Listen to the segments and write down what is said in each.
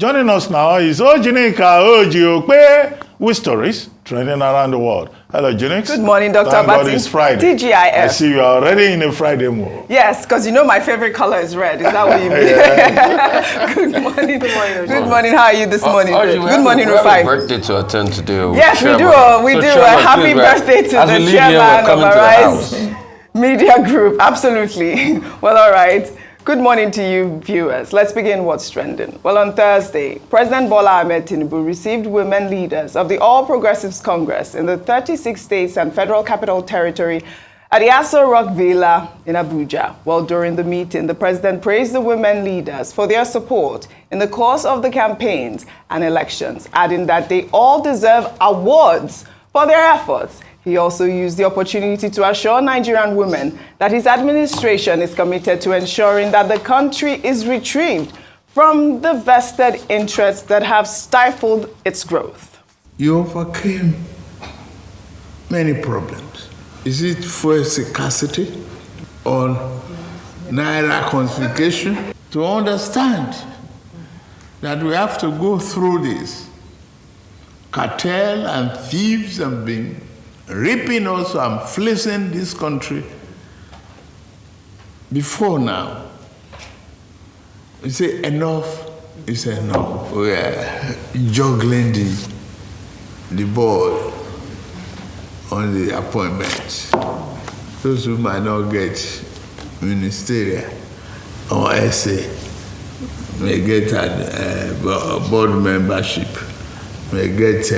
Joining us now is OjyOkpe with stories trending around the world. Hello, Jinx. Good morning, Dr. Thank God Abati. it's Friday. TGIF. I see you are already in a Friday mood. Yes, because you know my favorite color is red. Is that what you mean? Good morning. Good morning. Good morning. How are you this morning? Good morning, Rufai. We have a birthday to attend today. Yes, we do. We do. A happy birthday to the chairman of Arise Media Group. Absolutely. Well, all right. Good morning to you, viewers. Let's begin what's trending. Well, on Thursday, President Bola Ahmed Tinubu received women leaders of the All Progressives Congress in the 36 states and Federal Capital Territory at the Aso Rock Villa in Abuja. Well, during the meeting, the president praised the women leaders for their support in the course of the campaigns and elections, adding that they all deserve awards for their efforts. He also used the opportunity to assure Nigerian women that his administration is committed to ensuring that the country is retrieved from the vested interests that have stifled its growth. You overcame many problems. Is it fuel scarcity or naira confiscation? To understand that we have to go through this cartel and thieves and being reaping also and fleecing this country before now. You say enough is enough. We are juggling the ball on the appointments. Those who might not get ministerial or SA may get a board membership, may get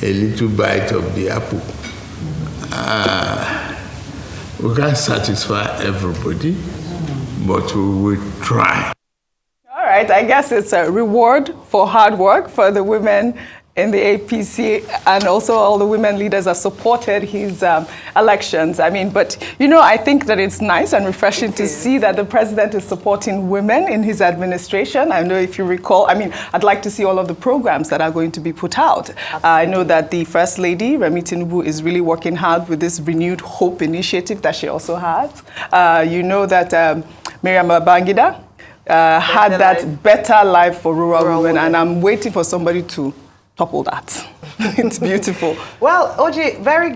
a little bite of the apple. We can't satisfy everybody, but we will try. All right, I guess it's a reward for hard work for the women in the APC, and also all the women leaders that supported his elections. I mean, but, you know, I think that it's nice and refreshing to see that the president is supporting women in his administration. I know if you recall, I mean, I'd like to see all of the programs that are going to be put out. I know that the First Lady, Remi Tinubu, is really working hard with this Renewed Hope initiative that she also has. You know that Miriam Babangida had that Better Life for Rural Women, and I'm waiting for somebody to topple that. It's beautiful. Well, Oji, very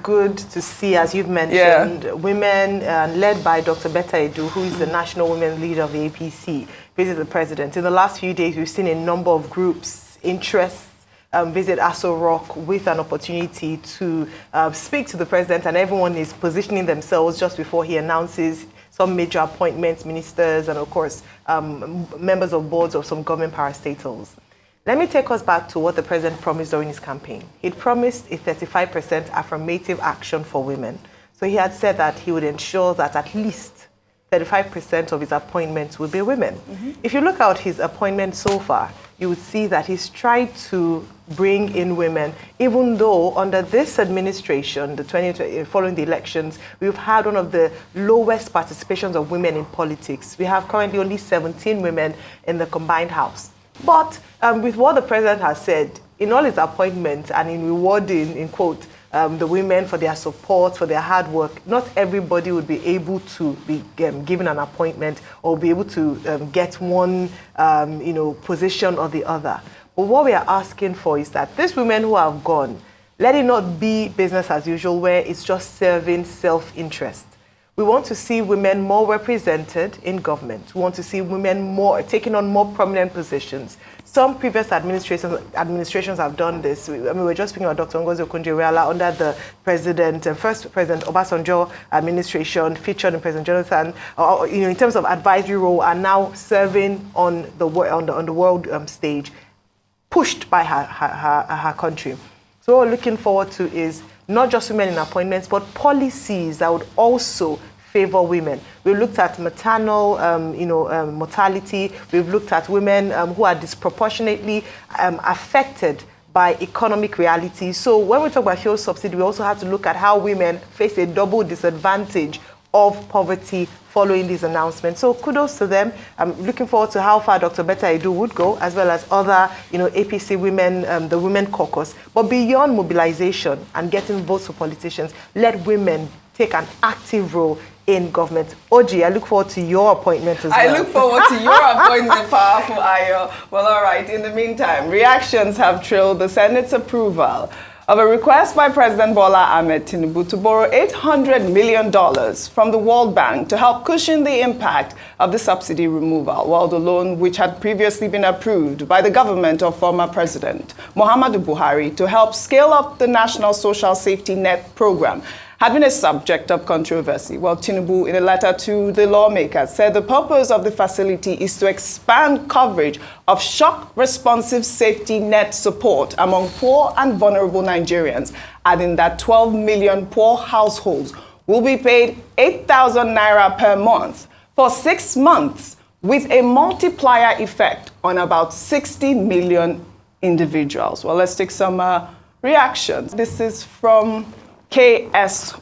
good to see, as you've mentioned, women led by Dr. Betta Edu, who is the national women leader of the APC, visit the president. In the last few days, we've seen a number of groups, interests, visit Aso Rock with an opportunity to speak to the president, and everyone is positioning themselves just before he announces some major appointments, ministers, and of course, members of boards of some government parastatals. Let me take us back to what the president promised during his campaign. He'd promised a 35% affirmative action for women. So he had said that he would ensure that at least 35% of his appointments would be women. If you look at his appointments so far, you would see that he's tried to bring in women, even though under this administration, following the elections, we've had one of the lowest participations of women in politics. We have currently only 17 women in the combined house. But with what the president has said, in all his appointments and in rewarding, in quote, the women for their support, for their hard work, not everybody would be able to be given an appointment or be able to get one position or the other. But what we are asking for is that these women who have gone, let it not be business as usual where it's just serving self-interest. We want to see women more represented in government. We want to see women taking on more prominent positions. Some previous administrations have done this. I mean, we're just speaking about Dr. Ngozi Okonjo-Iweala under the first President Obasanjo administration, featured in President Jonathan, in terms of advisory role, are now serving on the world stage, pushed by her country. So what we're looking forward to is not just women in appointments, but policies that would also favor women. We've looked at maternal, mortality. We've looked at women who are disproportionately affected by economic realities. So when we talk about fuel subsidy, we also have to look at how women face a double disadvantage of poverty following these announcements. So kudos to them. I'm looking forward to how far Dr. Betta Edu would go, as well as other, APC women, the Women Caucus. But beyond mobilization and getting votes for politicians, let women take an active role in government. Oji, I look forward to your appointment as well. I look forward to your appointment, powerful Ayo. Well, all right. In the meantime, reactions have trailed the Senate's approval of a request by President Bola Ahmed Tinubu to borrow $800 million from the World Bank to help cushion the impact of the subsidy removal, while the loan, which had previously been approved by the government of former President Muhammadu Buhari to help scale up the National Social Safety Net program, had been a subject of controversy. Well, Tinubu, in a letter to the lawmakers, said the purpose of the facility is to expand coverage of shock-responsive safety net support among poor and vulnerable Nigerians, adding that 12 million poor households will be paid 8,000 naira per month for 6 months, with a multiplier effect on about 60 million individuals. Well, let's take some reactions. This is from KSO,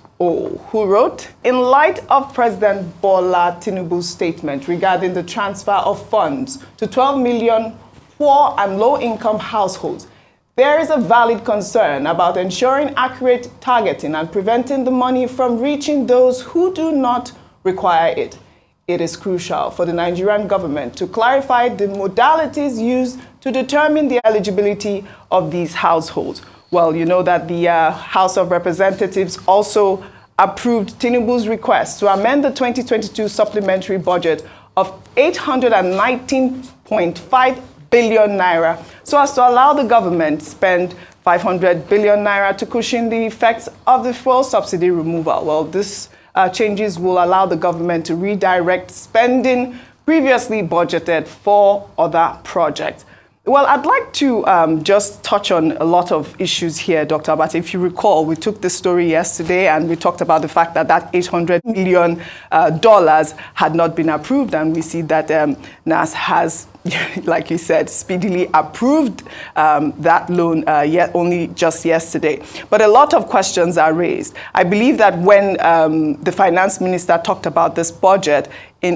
who wrote, in light of President Bola Tinubu's statement regarding the transfer of funds to 12 million poor and low-income households, there is a valid concern about ensuring accurate targeting and preventing the money from reaching those who do not require it. It is crucial for the Nigerian government to clarify the modalities used to determine the eligibility of these households. Well, you know that the House of Representatives also approved Tinubu's request to amend the 2022 supplementary budget of 819.5 billion naira so as to allow the government to spend 500 billion naira to cushion the effects of the fuel subsidy removal. Well, this changes will allow the government to redirect spending previously budgeted for other projects. Well, I'd like to just touch on a lot of issues here, Dr. Abati. If you recall, we took this story yesterday and we talked about the fact that that $800 million had not been approved. And we see that NAS has, like you said, speedily approved that loan yet only just yesterday. But a lot of questions are raised. I believe that when the finance minister talked about this budget,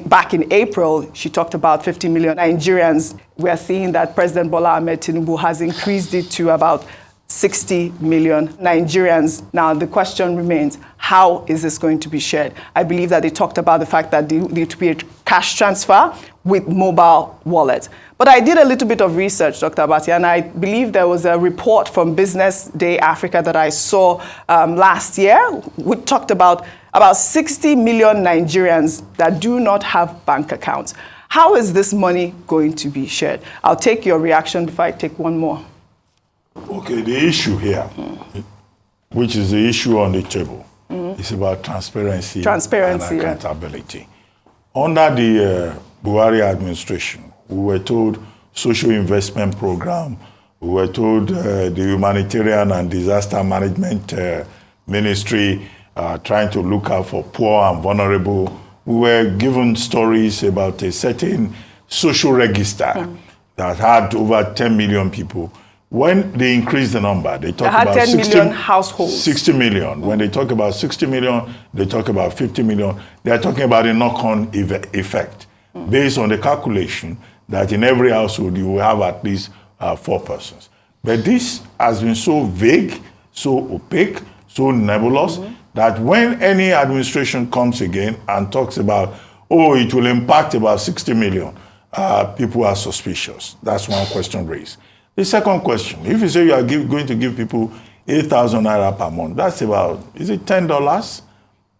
back in April, she talked about 50 million Nigerians. We are seeing that President Bola Ahmed Tinubu has increased it to about 60 million Nigerians. Now, the question remains, how is this going to be shared? I believe that they talked about the fact that there need to be a cash transfer with mobile wallets. But I did a little bit of research, Dr. Abati, and I believe there was a report from Business Day Africa that I saw last year, which talked about 60 million Nigerians that do not have bank accounts. How is this money going to be shared? I'll take your reaction before I take one more. Okay, the issue here, which is the issue on the table, is about transparency and accountability. Yeah. Under the Buhari administration, we were told social investment program, we were told the humanitarian and disaster management ministry trying to look out for poor and vulnerable. We were given stories about a certain social register that had over 10 million people. When they increased the number, they talk about 10 million households. 60 million. When they talk about 60 million, they talk about 50 million. They are talking about a knock-on effect based on the calculation that in every household you will have at least 4 persons. But this has been so vague, so opaque, so nebulous, that when any administration comes again and talks about, oh, it will impact about 60 million, people are suspicious. That's one question raised. The second question, if you say you are going to give people 8,000 naira per month, that's about, is it $10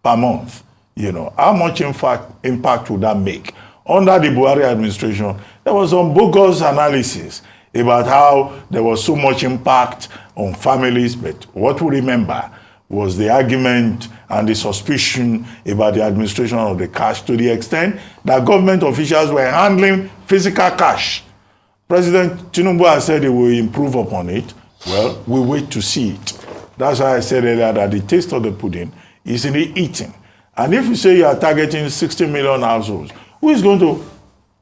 per month? You know, how much impact would that make? Under the Buhari administration, there was some bogus analysis about how there was so much impact on families, but what we remember was the argument and the suspicion about the administration of the cash to the extent that government officials were handling physical cash. President Tinubu has said he will improve upon it. Well, we wait to see it. That's why I said earlier that the taste of the pudding is in the eating. And if you say you are targeting 60 million households, who is going to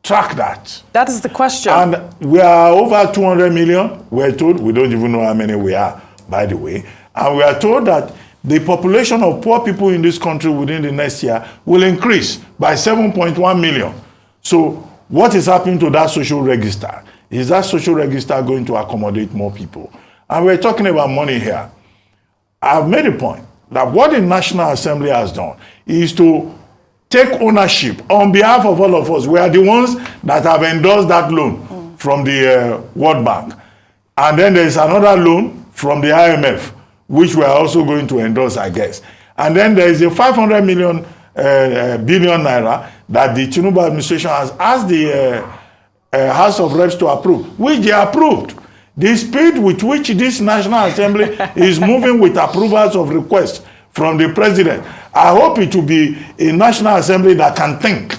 track that? That is the question. And we are over 200 million. We're told, we don't even know how many we are, by the way. And we are told that the population of poor people in this country within the next year will increase by 7.1 million. So what is happening to that social register? Is that social register going to accommodate more people? And we're talking about money here. I've made a point that what the National Assembly has done is to take ownership on behalf of all of us. We are the ones that have endorsed that loan from the World Bank. And then there's another loan from the IMF, which we are also going to endorse, I guess. And then there is a 500 billion naira that the Tinubu administration has asked the House of Reps to approve, which they approved. The speed with which this National Assembly is moving with approvals of requests from the president, I hope it will be a National Assembly that can think.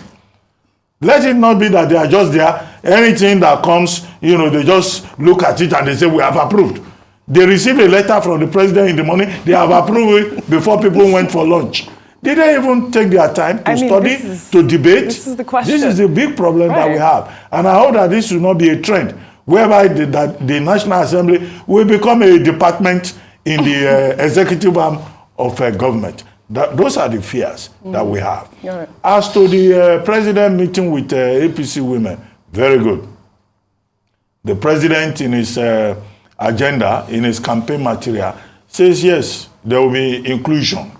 Let it not be that they are just there. Anything that comes, you know, they just look at it and they say, we have approved. They received a letter from the president in the morning. They have approved it before people went for lunch. Did they even take their time to study, to debate? This is the question. This is the big problem that we have. And I hope that this will not be a trend whereby the National Assembly will become a department in the executive arm of government. Those are the fears that we have. Right. As to the president meeting with APC women, very good. The president in his agenda, in his campaign material, says yes, there will be inclusion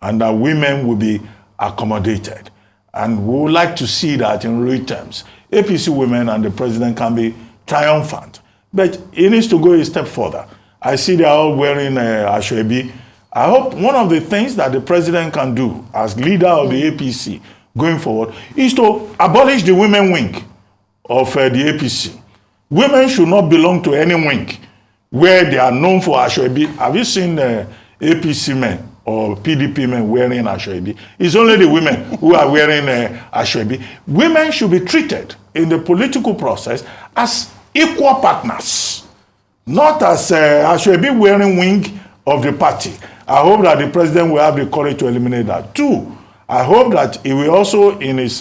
and that women will be accommodated. And we would like to see that in real terms. APC women and the president can be triumphant. But it needs to go a step further. I see they are all wearing Aso. I hope one of the things that the president can do as leader of the APC going forward is to abolish the women wing of the APC. Women should not belong to any wing where they are known for Aso. Have you seen APC men or PDP men wearing Aso? It's only the women who are wearing Aso. Women should be treated in the political process as equal partners, not as Aso wearing wing of the party. I hope that the president will have the courage to eliminate that. Two, I hope that he will also in his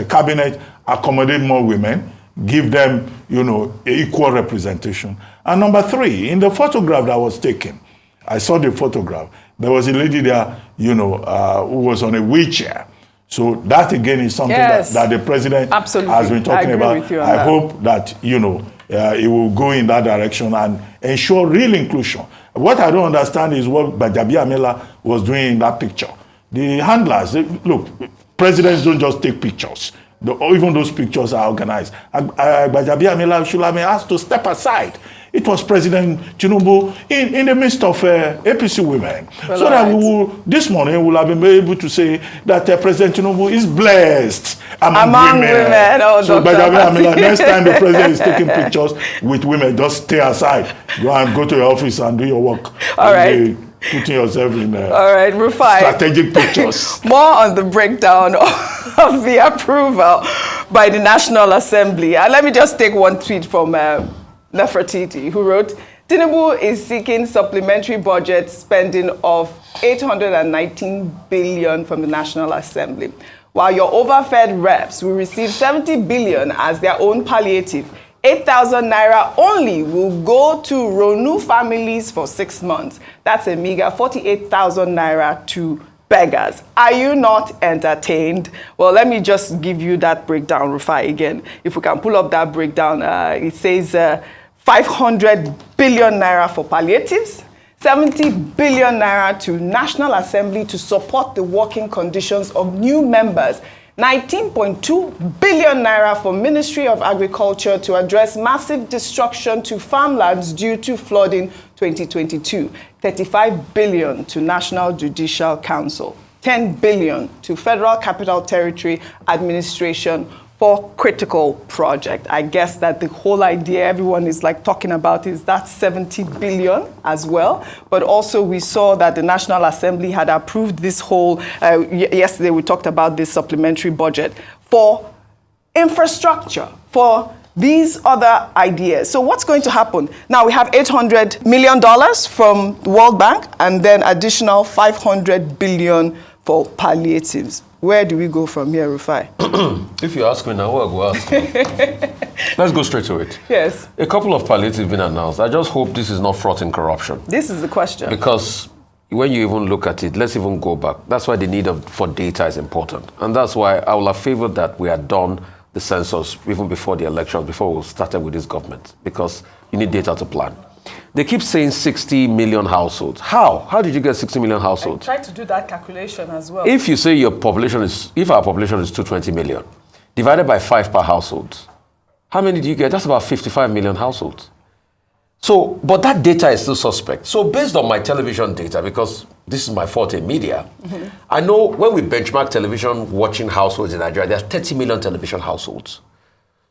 cabinet accommodate more women, give them, you know, equal representation. And number three, in the photograph that was taken, I saw the photograph. There was a lady there, you know, who was on a wheelchair. So that again is something that the president has been talking about. I hope that, you know, it will go in that direction and ensure real inclusion. What I don't understand is what Bajabi Amila was doing in that picture. The handlers, look, presidents don't just take pictures. Even those pictures are organized. Bajabi Amila should have been asked to step aside. It was President Tinubu in the midst of APC women. Well, so that we will, this morning, we will have been able to say that President Tinubu is blessed among women. Oh, so Bajabi Amila, next time the president is taking pictures with women, just stay aside. Go to your office and do your work. All right. Putting yourself in all right, Rufai. Strategic pictures. More on the breakdown of the approval by the National Assembly. And let me just take one tweet from Nefertiti, who wrote, Tinubu is seeking supplementary budget spending of 819 billion from the National Assembly, while your overfed reps will receive 70 billion as their own palliative. 8,000 naira only will go to Ronu families for 6 months. That's a meager 48,000 naira to beggars. Are you not entertained? Well, let me just give you that breakdown, Rufai, again. If we can pull up that breakdown, it says 500 billion naira for palliatives, 70 billion naira to National Assembly to support the working conditions of new members, 19.2 billion naira for Ministry of Agriculture to address massive destruction to farmlands due to flooding 2022, 35 billion to National Judicial Council, 10 billion to Federal Capital Territory Administration for critical project. I guess that the whole idea everyone is like talking about is that 70 billion as well. But also we saw that the National Assembly had approved this whole, yesterday we talked about this supplementary budget for infrastructure, for these other ideas. So what's going to happen? Now we have $800 million from the World Bank and then additional 500 billion for palliatives. Where do we go from here, Rufai? If you ask me now, I will ask you. Let's go straight to it. Yes. A couple of palliatives have been announced. I just hope this is not fraught in corruption. This is the question. Because when you even look at it, let's even go back. That's why the need for data is important. And that's why I will have favored that we had done the census even before the elections, before we started with this government. Because you need data to plan. They keep saying 60 million households. How? How did you get 60 million households? I tried to do that calculation as well. If you say if our population is 220 million, divided by 5 per household, how many do you get? That's about 55 million households. So, but that data is still suspect. So based on my television data, because this is my forte media, I know when we benchmark television watching households in Nigeria, there's 30 million television households.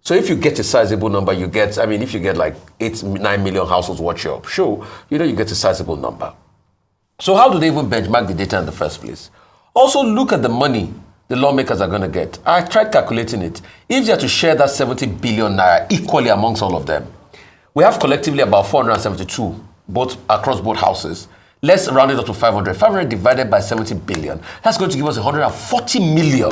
So if you get a sizable number, you get, if you get like 9 million households watch your show, you get a sizable number. So how do they even benchmark the data in the first place? Also look at the money the lawmakers are going to get. I tried calculating it. If they are to share that 70 billion naira equally amongst all of them, we have collectively about 472, across both houses. Let's round it up to 500. 500 divided by 70 billion. That's going to give us 140 million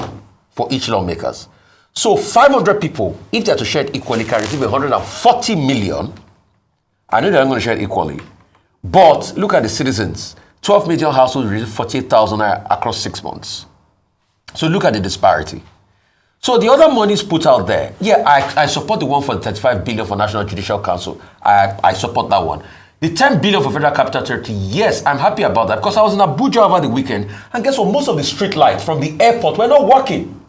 for each lawmakers. So 500 people, if they are to share it equally, can receive 140 million. I know they're not going to share it equally. But look at the citizens. 12 million households receive 48,000 across 6 months. So look at the disparity. So the other money is put out there. Yeah, I support the one for the 35 billion for National Judicial Council. I support that one. The 10 billion for Federal Capital Territory, yes, I'm happy about that because I was in Abuja over the weekend and guess what? Most of the street lights from the airport were not working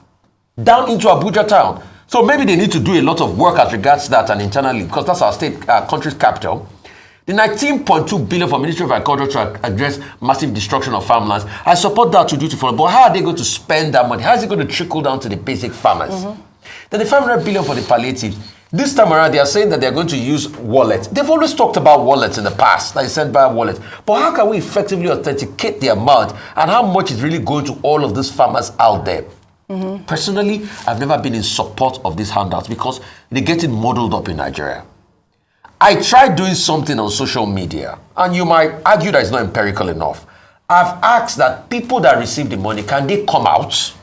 down into Abuja town. So maybe they need to do a lot of work as regards that and internally because that's our country's capital. The 19.2 billion for Ministry of Agriculture to address massive destruction of farmlands. I support that to do to follow, but how are they going to spend that money? How is it going to trickle down to the basic farmers? Then the 500 billion for the palliatives. This time around, they are saying that they're going to use wallets. They've always talked about wallets in the past, like sent by wallets. But how can we effectively authenticate the amount and how much is really going to all of these farmers out there? Personally, I've never been in support of these handouts because they're getting muddled up in Nigeria. I tried doing something on social media, and you might argue that it's not empirical enough. I've asked that people that receive the money, can they come out?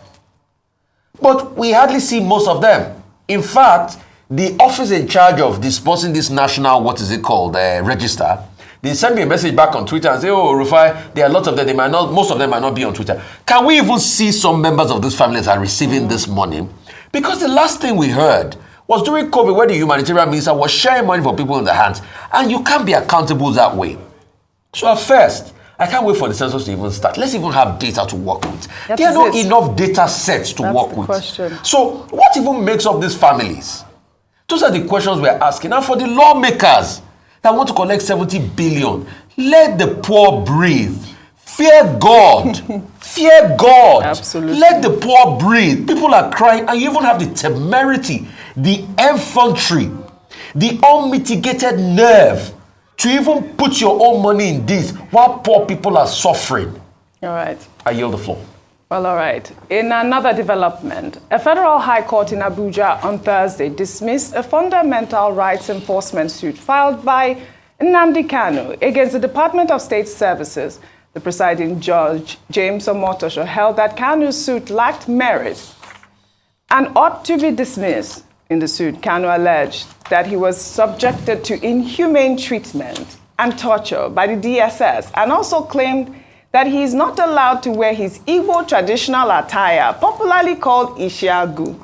But we hardly see most of them. In fact, the office in charge of disbursing this national, register, they send me a message back on Twitter and say, oh, Rufai, there are a lot of them, most of them might not be on Twitter. Can we even see some members of these families are receiving this money? Because the last thing we heard was during COVID where the humanitarian minister was sharing money for people in their hands. And you can't be accountable that way. So at first, I can't wait for the census to even start. Let's even have data to work with. There are not enough data sets to work with. Question. So what even makes up these families? Those are the questions we're asking. And for the lawmakers that want to collect 70 billion, let the poor breathe. Fear God. Fear God. Absolutely. Let the poor breathe. People are crying, and you even have the temerity, the infantry, the unmitigated nerve to even put your own money in this while poor people are suffering. All right. I yield the floor. Well, all right. In another development, a federal high court in Abuja on Thursday dismissed a fundamental rights enforcement suit filed by Nnamdi Kanu against the Department of State Services. The presiding judge, James Omotosho, held that Kanu's suit lacked merit and ought to be dismissed. In the suit, Kanu alleged that he was subjected to inhumane treatment and torture by the DSS and also claimed that he is not allowed to wear his Igbo traditional attire, popularly called Ishiagu,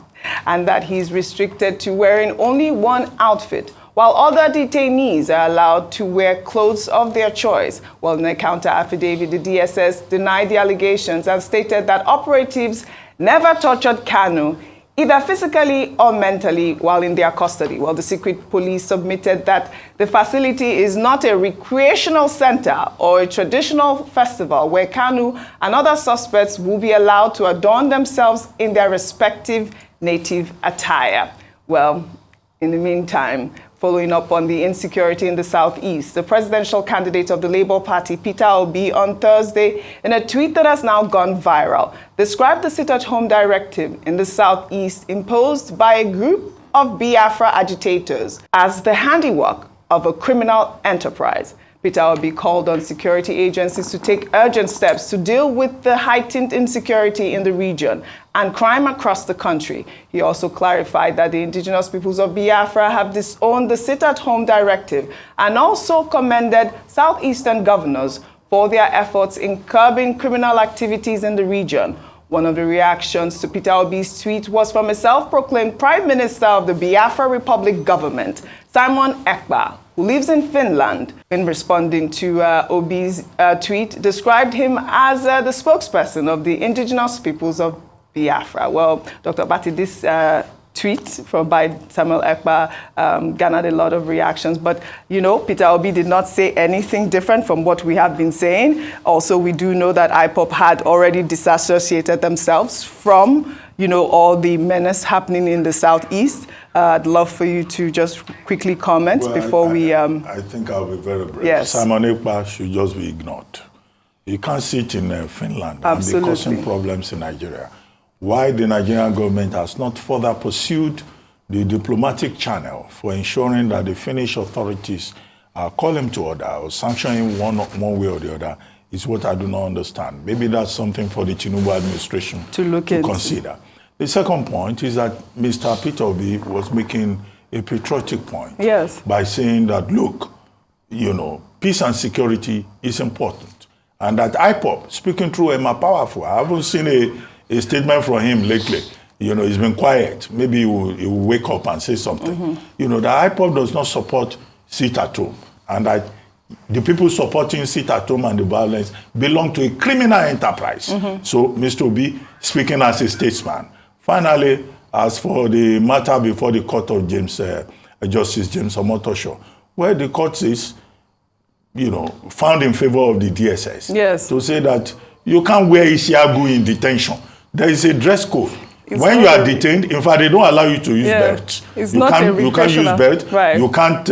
and that he is restricted to wearing only one outfit, while other detainees are allowed to wear clothes of their choice. Well, in a counter affidavit, the DSS denied the allegations and stated that operatives never tortured Kanu, either physically or mentally, while in their custody. Well, the secret police submitted that the facility is not a recreational center or a traditional festival where Kanu and other suspects will be allowed to adorn themselves in their respective native attire. Well, in the meantime, following up on the insecurity in the Southeast, the presidential candidate of the Labour Party, Peter Obi, on Thursday, in a tweet that has now gone viral, described the sit-at-home directive in the Southeast imposed by a group of Biafra agitators as the handiwork of a criminal enterprise. Peter Obi called on security agencies to take urgent steps to deal with the heightened insecurity in the region and crime across the country. He also clarified that the indigenous peoples of Biafra have disowned the sit-at-home directive and also commended southeastern governors for their efforts in curbing criminal activities in the region. One of the reactions to Peter Obi's tweet was from a self-proclaimed Prime Minister of the Biafra Republic government, Simon Ekpa, who lives in Finland, in responding to Obi's tweet, described him as the spokesperson of the indigenous peoples of Biafra. Well, Dr. Bati, this tweet by Samuel Ekpa garnered a lot of reactions. But, you know, Peter Obi did not say anything different from what we have been saying. Also, we do know that IPOB had already disassociated themselves from, you know, all the menace happening in the southeast. I'd love for you to just quickly comment before we... I think I'll be very brief. Yes. Simon Ekpa should just be ignored. You can't sit in Finland Absolutely. and be causing problems in Nigeria. Why the Nigerian government has not further pursued the diplomatic channel for ensuring that the Finnish authorities call him to order or sanction him one way or the other is what I do not understand. Maybe that's something for the Tinubu administration to consider. The second point is that Mr. Peter Obi was making a patriotic point by saying that, look, you know, peace and security is important. And that IPOB, speaking through Emma Powerful, I haven't seen a statement from him lately. You know, he's been quiet. Maybe he will wake up and say something. You know, the IPOB does not support sit at home. And that the people supporting sit at home and the violence belong to a criminal enterprise. So, Mr. Obi, speaking as a statesman. Finally, as for the matter before the court of Justice James Omotosho, where the court says, you know, found in favor of the DSS. To say that you can't wear Isiagu in detention. There is a dress code. When you are detained, in fact, they don't allow you to use belts. You can't use belt. You can't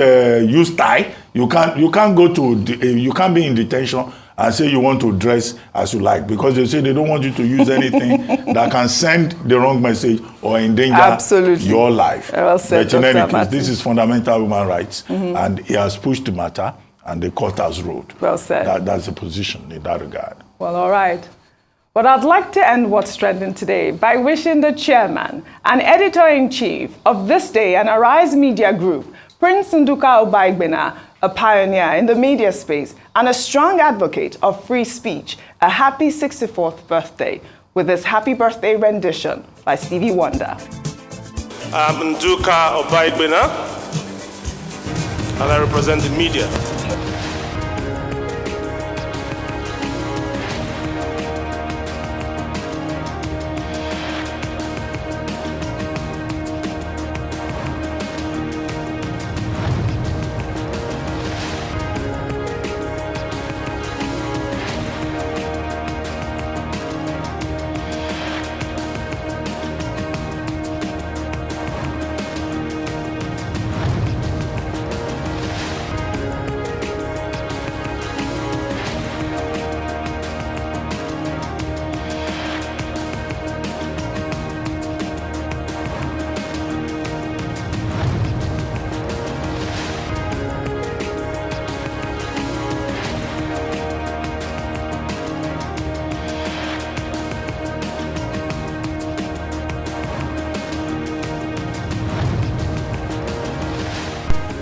use tie. You can't go to. You can't be in detention and say you want to dress as you like, because they say they don't want you to use anything that can send the wrong message or endanger your life. Well said, but in any case, this is fundamental human rights, and he has pushed the matter, and the court has ruled. Well said. That's the position in that regard. Well, all right. But I'd like to end What's Trending today by wishing the chairman and editor-in-chief of This Day and Arise Media Group, Prince Nduka Obaigbena, a pioneer in the media space and a strong advocate of free speech, a happy 64th birthday with this happy birthday rendition by Stevie Wonder. I'm Nduka Obaigbena, and I represent the media.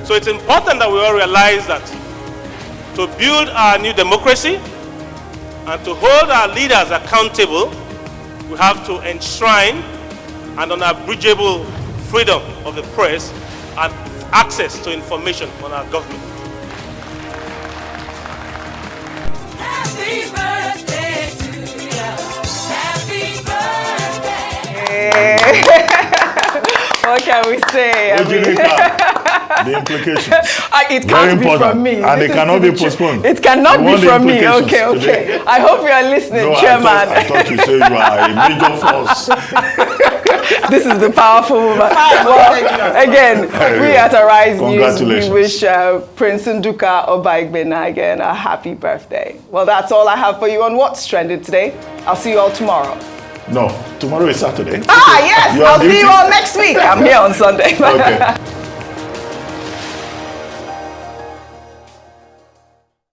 So it's important that we all realize that to build our new democracy and to hold our leaders accountable, we have to enshrine an unabridgable freedom of the press and access to information on our government. Happy birthday to you. Happy birthday. What can we say? The implications. It can't be from me. And it cannot be postponed. It cannot be from me. Okay. I hope you are listening, Chairman. I thought you said you are a major force. This is the powerful woman. Well, again, we at Arise News, we wish Prince Nduka Obaigbena again a happy birthday. Well, that's all I have for you on What's Trending today. I'll see you all tomorrow. No, tomorrow is Saturday. Yes, I'll see you all next week. I'm here on Sunday. Okay.